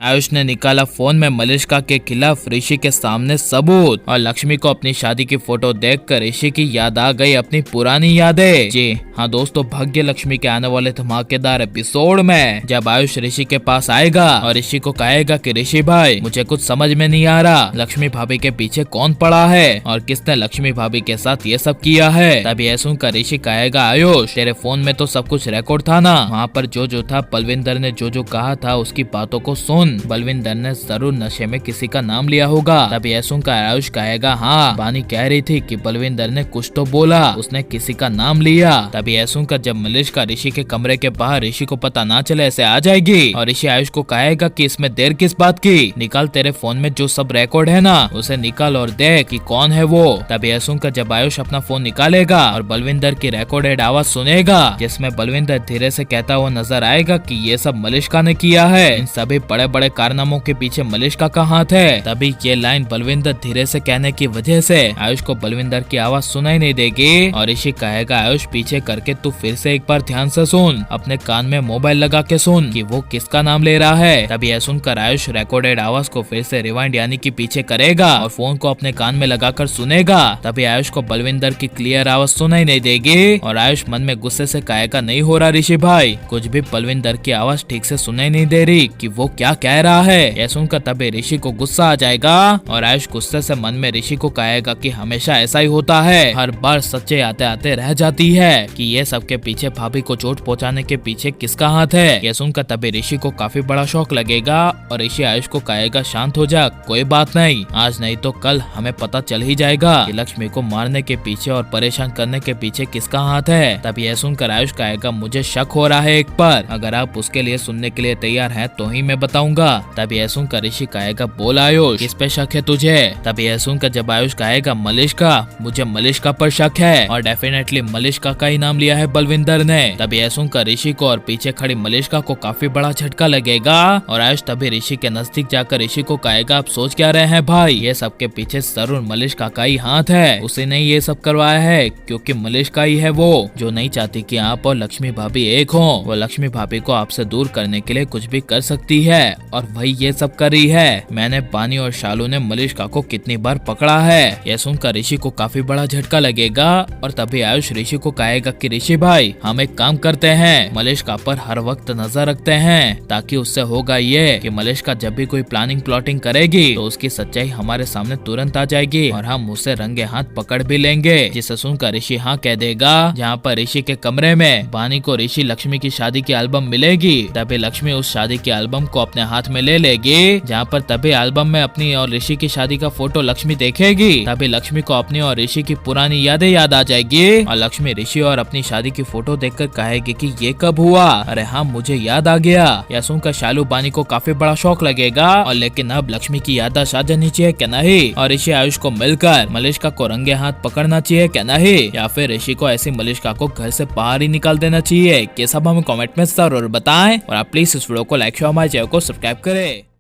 आयुष ने निकाला फोन में मलिष्का के खिलाफ ऋषि के सामने सबूत और लक्ष्मी को अपनी शादी की फोटो देखकर ऋषि की याद आ गई अपनी पुरानी यादें। जी हाँ दोस्तों, भाग्य लक्ष्मी के आने वाले धमाकेदार एपिसोड में जब आयुष ऋषि के पास आएगा और ऋषि को कहेगा कि ऋषि भाई मुझे कुछ समझ में नहीं आ रहा, लक्ष्मी भाभी के पीछे कौन पड़ा है और किसने लक्ष्मी भाभी के साथ ये सब किया है। तभी यह सुनकर ऋषि कहेगा आयुष तेरे फोन में तो सब कुछ रिकॉर्ड था ना, वहाँ पर जो था बलविंदर ने जो कहा था उसकी बातों को सुन, बलविंदर ने जरूर नशे में किसी का नाम लिया होगा। तभी यह सुनकर आयुष कहेगा हाँ बानी कह रही थी कि बलविंदर ने कुछ तो बोला, उसने किसी का नाम लिया। तभी यह सुनकर जब मलिष्का ऋषि के कमरे के बाहर ऋषि को पता ना चले ऐसे आ जाएगी और ऋषि आयुष को कहेगा कि इसमें देर किस बात की, निकाल तेरे फोन में जो सब रिकॉर्ड है ना उसे निकाल और देख कि कौन है वो। तभी यह सुनकर जब आयुष अपना फोन निकालेगा और बलविंदर की रिकॉर्डेड आवाज सुनेगा जिसमें बलविंदर धीरे से कहता हुआ नजर आएगा कि ये सब मलिष्का ने किया है, इन सभी बड़े बड़े कारनामों के पीछे मलिष्का का हाथ है। तभी ये लाइन बलविंदर धीरे से कहने की वजह से आयुष को बलविंदर की आवाज सुनाई नहीं देगी और ऋषि कहेगा आयुष पीछे करके तू फिर से एक बार ध्यान से सुन, अपने कान में मोबाइल लगा के सुन कि वो किसका नाम ले रहा है। तभी यह सुनकर आयुष रिकॉर्डेड आवाज को फिर से रिवाइंड यानी कि पीछे करेगा और फोन को अपने कान में लगाकर सुनेगा। तभी आयुष को बलविंदर की क्लियर आवाज सुनाई नहीं देगी और आयुष मन में गुस्से से कहेगा नहीं हो रहा ऋषि भाई, कुछ भी बलविंदर की आवाज ठीक से सुनाई नहीं दे रही कि वो क्या कह रहा है। यह सुनकर तभी ऋषि को गुस्सा आ जाएगा और आयुष गुस्से से मन में ऋषि को कहेगा कि हमेशा ऐसा ही होता है, हर बार सच्चे आते आते रह जाती है कि ये सब के पीछे भाभी को चोट पहुंचाने के पीछे किसका हाथ है। यह सुनकर तभी ऋषि को काफी बड़ा शौक लगेगा और ऋषि आयुष को कहेगा शांत हो जा, कोई बात नहीं, आज नहीं तो कल हमें पता चल ही जाएगा कि लक्ष्मी को मारने के पीछे और परेशान करने के पीछे किसका हाथ है। तभी यह सुनकर आयुष कहेगा मुझे शक हो रहा है एक पर, अगर आप उसके लिए सुनने के लिए तैयार हैं तो ही मैं बताऊंगा। तभी यह सुनकर ऋषि कहेगा बोल आयुष किस पे शक है तुझे। तभी यह सुनकर जब आयुष कहेगा मलिष्का, मुझे मलिष्का पर शक है और डेफिनेटली मलिष्का का ही नाम लिया है बलविंदर ने। तभी यह सुनकर ऋषि को और पीछे खड़ी मलिष्का को काफी बड़ा झटका लगेगा और आयुष तभी ऋषि के नजदीक जाकर ऋषि को कहेगा आप सोच क्या रहे हैं भाई, ये सब के पीछे जरूर मलिष्का का ही हाथ है, उसी ने ये सब करवाया है क्योंकि मलिष्का ही है वो जो नहीं चाहती कि आप और लक्ष्मी भाभी एक हो, वो लक्ष्मी भाभी को आपसे दूर करने के लिए कुछ भी कर सकती है और वही ये सब कर रही है। मैंने बानी और शालू ने मलिष्का को कितनी बार पकड़ा है। यह सुनकर ऋषि को काफी बड़ा झटका लगेगा और तभी आयुष ऋषि को कहेगा कि ऋषि भाई हम एक काम करते हैं, मलिष्का पर हर वक्त नजर रखते हैं ताकि उससे होगा ये कि मलिष्का जब भी कोई प्लानिंग प्लॉटिंग करेगी तो उसकी सच्चाई हमारे सामने तुरंत आ जाएगी और हम उसे रंगे हाथ पकड़ भी लेंगे। जिसे सुनकर ऋषि हाँ कह देगा। जहाँ पर ऋषि के कमरे में बानी को ऋषि लक्ष्मी की शादी की एल्बम मिलेगी तभी लक्ष्मी उस शादी की एल्बम को अपने हाथ में ले लेगी। जहाँ पर तभी एल्बम में अपनी और ऋषि की शादी का फोटो लक्ष्मी देखेगी तभी लक्ष्मी को अपनी और ऋषि की पुरानी यादें याद आ जाएगी और लक्ष्मी ऋषि और अपनी शादी की फोटो देखकर कहेगी कि ये कब हुआ, अरे हाँ मुझे याद आ गया। यह सुनकर शालू बानी को काफी बड़ा शौक लगेगा और लेकिन अब लक्ष्मी की याददाश्त आ जानी चाहिए क्या नहीं और ऋषि आयुष को मिलकर मलिष्का को रंगे हाथ पकड़ना चाहिए क्या नहीं या फिर ऋषि को ऐसी मलिष्का को घर से बाहर ही निकाल देना चाहिए। ये सब हमें कमेंट में जरूर बताएं और आप प्लीज इस वीडियो को लाइक शेयर हमारे चैनल को सब्सक्राइब करें।